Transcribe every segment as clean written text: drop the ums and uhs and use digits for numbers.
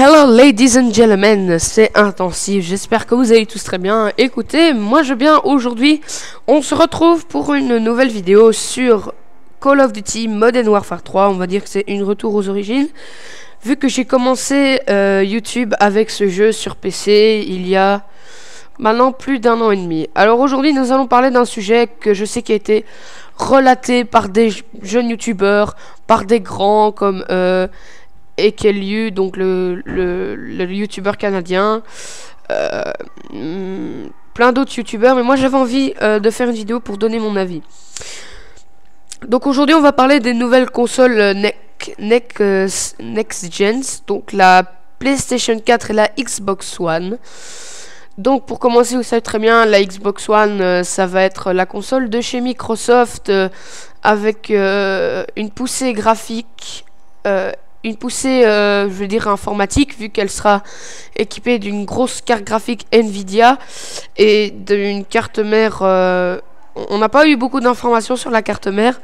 Hello ladies and gentlemen, c'est Intensif, j'espère que vous allez tous très bien. Écoutez, moi je vais bien. Aujourd'hui, on se retrouve pour une nouvelle vidéo sur Call of Duty Modern Warfare 3. On va dire que c'est une retour aux origines, vu que j'ai commencé YouTube avec ce jeu sur PC il y a maintenant plus d'1 an et demi. Alors aujourd'hui, nous allons parler d'un sujet que je sais qui a été relaté par des jeunes youtubeurs, par des grands comme Ekeliu, donc le youtubeur canadien, plein d'autres youtubeurs, mais moi j'avais envie de faire une vidéo pour donner mon avis. Donc aujourd'hui on va parler des nouvelles consoles Next Gens, donc la PlayStation 4 et la Xbox One. Donc pour commencer, vous savez très bien, la Xbox One, ça va être la console de chez Microsoft avec une poussée graphique, une poussée, je veux dire, informatique, vu qu'elle sera équipée d'une grosse carte graphique Nvidia et d'une carte mère. On n'a pas eu beaucoup d'informations sur la carte mère,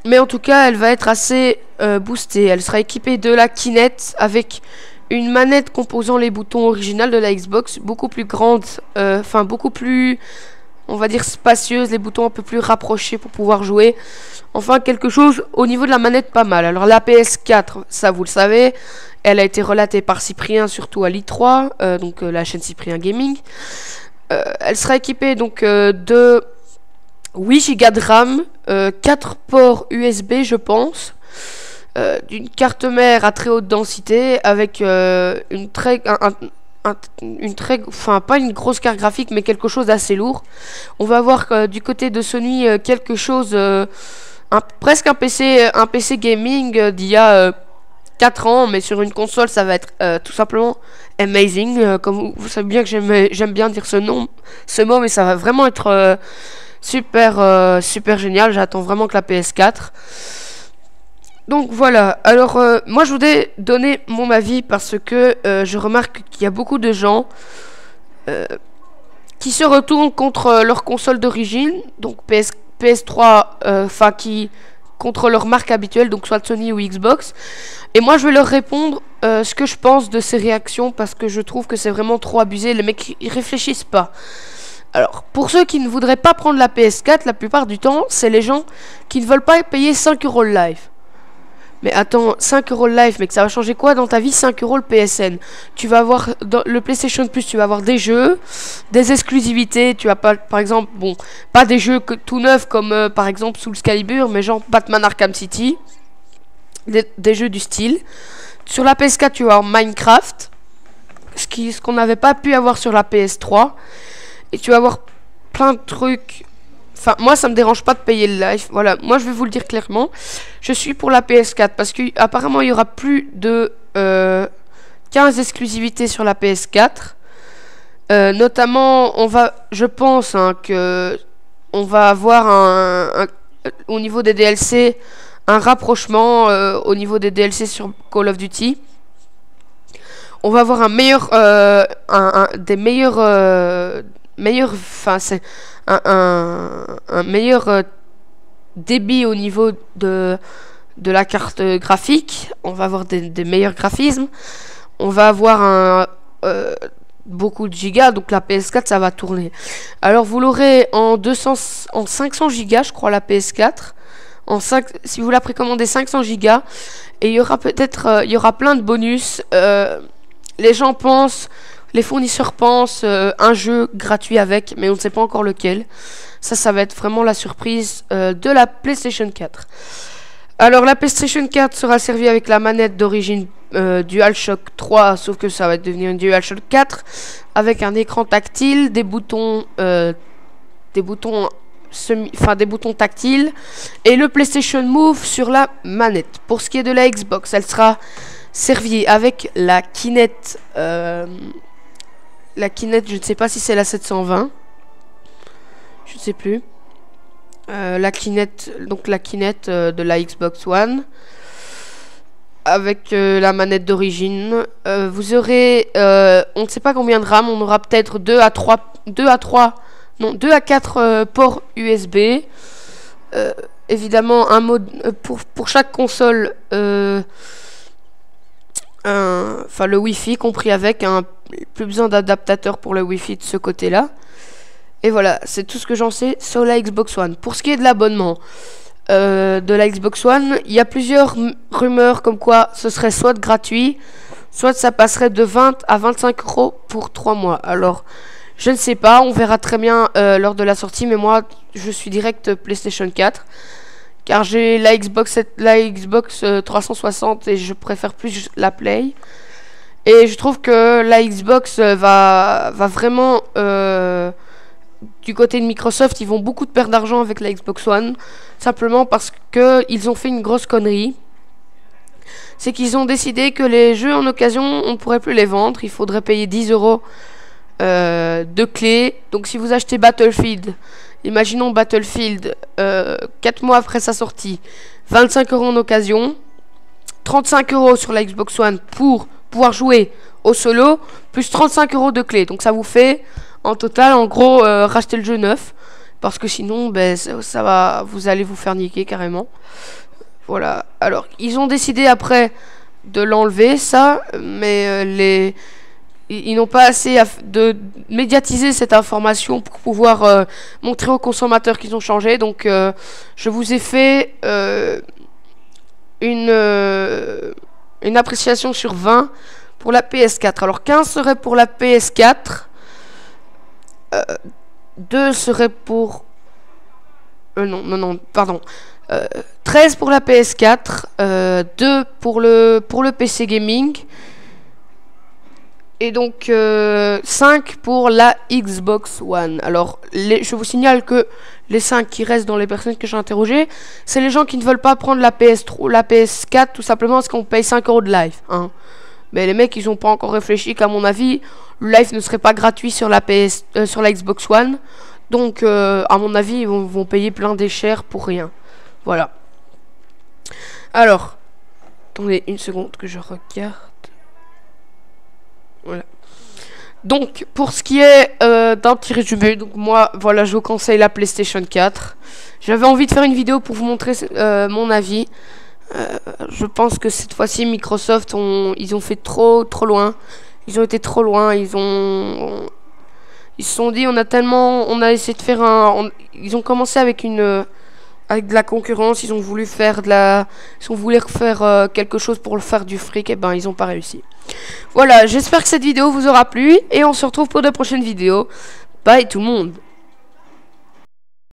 mais en tout cas, elle va être assez boostée. Elle sera équipée de la Kinect avec une manette composant les boutons originales de la Xbox, beaucoup plus grande, enfin beaucoup plus, on va dire, spacieuse, les boutons un peu plus rapprochés pour pouvoir jouer. Enfin, quelque chose au niveau de la manette pas mal. Alors la PS4, ça vous le savez, elle a été relatée par Cyprien, surtout à l'I3, donc la chaîne Cyprien Gaming. Elle sera équipée donc de 8 Go de RAM, 4 ports USB je pense, d'une carte mère à très haute densité avec une très enfin pas une grosse carte graphique mais quelque chose d'assez lourd. On va avoir du côté de Sony quelque chose, presque un PC gaming d'il y a 4 ans, mais sur une console ça va être tout simplement amazing, comme vous savez bien que j'aime bien dire ce mot, mais ça va vraiment être super génial. J'attends vraiment que la PS4. Donc voilà, alors moi je voudrais donner mon avis parce que je remarque qu'il y a beaucoup de gens qui se retournent contre leur console d'origine, donc PS3, enfin qui contre leur marque habituelle, donc soit Sony ou Xbox. Et moi je vais leur répondre ce que je pense de ces réactions parce que je trouve que c'est vraiment trop abusé. Les mecs ils réfléchissent pas. Alors, pour ceux qui ne voudraient pas prendre la PS4, la plupart du temps, c'est les gens qui ne veulent pas payer 5 € le live. Mais attends, 5 € le live, mais que ça va changer quoi dans ta vie? 5 € le PSN. Tu vas avoir dans le PlayStation Plus, tu vas avoir des jeux, des exclusivités. Tu vas pas, par exemple, bon, pas des jeux tout neufs comme par exemple Soul Calibur, mais genre Batman Arkham City, des jeux du style. Sur la PS4, tu vas avoir Minecraft, ce qu'on n'avait pas pu avoir sur la PS3. Et tu vas avoir plein de trucs. Enfin, moi, ça me dérange pas de payer le live. Voilà, moi, je vais vous le dire clairement. Je suis pour la PS4 parce qu'apparemment, il y aura plus de 15 exclusivités sur la PS4. Notamment, je pense que on va avoir au niveau des DLC, un rapprochement au niveau des DLC sur Call of Duty. On va avoir un meilleur, enfin c'est un meilleur débit au niveau de la carte graphique. On va avoir des meilleurs graphismes. On va avoir beaucoup de gigas, donc la PS4 ça va tourner. Alors vous l'aurez en 500 gigas je crois, la PS4 si vous la précommandez 500 gigas, et il y aura peut-être il y aura plein de bonus. Les gens pensent, les fournisseurs pensent un jeu gratuit avec, mais on ne sait pas encore lequel. Ça va être vraiment la surprise de la PlayStation 4. Alors la PlayStation 4 sera servie avec la manette d'origine DualShock 3, sauf que ça va devenir une DualShock 4 avec un écran tactile, des boutons tactiles et le PlayStation Move sur la manette. Pour ce qui est de la Xbox, elle sera servie avec la Kinect. La Kinect, je ne sais pas si c'est la 720. Je ne sais plus. La Kinect, donc la Kinect de la Xbox One. Avec la manette d'origine. Vous aurez, on ne sait pas combien de RAM. On aura peut-être 2 à 4 ports USB. Évidemment, un mode pour chaque console. enfin le Wi-Fi compris avec, hein, plus besoin d'adaptateur pour le Wi-Fi de ce côté-là. Et voilà, c'est tout ce que j'en sais sur la Xbox One. Pour ce qui est de l'abonnement de la Xbox One, il y a plusieurs rumeurs comme quoi ce serait soit gratuit, soit ça passerait de 20 à 25 € pour 3 mois. Alors, je ne sais pas, on verra très bien lors de la sortie, mais moi, je suis direct PlayStation 4. Car j'ai la Xbox 360 et je préfère plus la Play. Et je trouve que la Xbox va vraiment... du côté de Microsoft, ils vont beaucoup de perdre d'argent avec la Xbox One. Simplement parce qu'ils ont fait une grosse connerie. C'est qu'ils ont décidé que les jeux en occasion, on ne pourrait plus les vendre. Il faudrait payer 10 € de clés. Donc si vous achetez Battlefield, imaginons Battlefield 4 mois après sa sortie, 25 € en occasion, 35 € sur la Xbox One pour pouvoir jouer au solo, plus 35 € de clés. Donc ça vous fait en total, en gros, racheter le jeu neuf. Parce que sinon, ben, ça va, vous allez vous faire niquer carrément. Voilà. Alors, ils ont décidé après de l'enlever, ça. Mais ils n'ont pas assez de médiatiser cette information pour pouvoir montrer aux consommateurs qu'ils ont changé. Donc, je vous ai fait une appréciation sur 20 pour la PS4. Alors, 15 serait pour la PS4. 2 serait pour... non, pardon. 13 pour la PS4. 2 pour le PC Gaming. Et donc 5 pour la Xbox One. Alors, je vous signale que les 5 qui restent dans les personnes que j'ai interrogées, c'est les gens qui ne veulent pas prendre la PS3 ou la PS4 tout simplement parce qu'on paye 5 € de live. Hein. Mais les mecs, ils n'ont pas encore réfléchi qu'à mon avis, le live ne serait pas gratuit sur la sur la Xbox One. Donc, à mon avis, ils vont payer plein des chers pour rien. Voilà. Alors, attendez une seconde que je regarde. Voilà. Donc, pour ce qui est d'un petit résumé, donc moi, voilà, je vous conseille la PlayStation 4. J'avais envie de faire une vidéo pour vous montrer mon avis. Je pense que cette fois-ci Microsoft ils ont fait trop loin. Ils ont été trop loin. Ils se sont dit on a essayé de faire ils ont commencé avec de la concurrence. Ils ont voulu faire quelque chose pour faire du fric. Et ben ils ont pas réussi. Voilà, j'espère que cette vidéo vous aura plu et on se retrouve pour de prochaines vidéos. Bye tout le monde.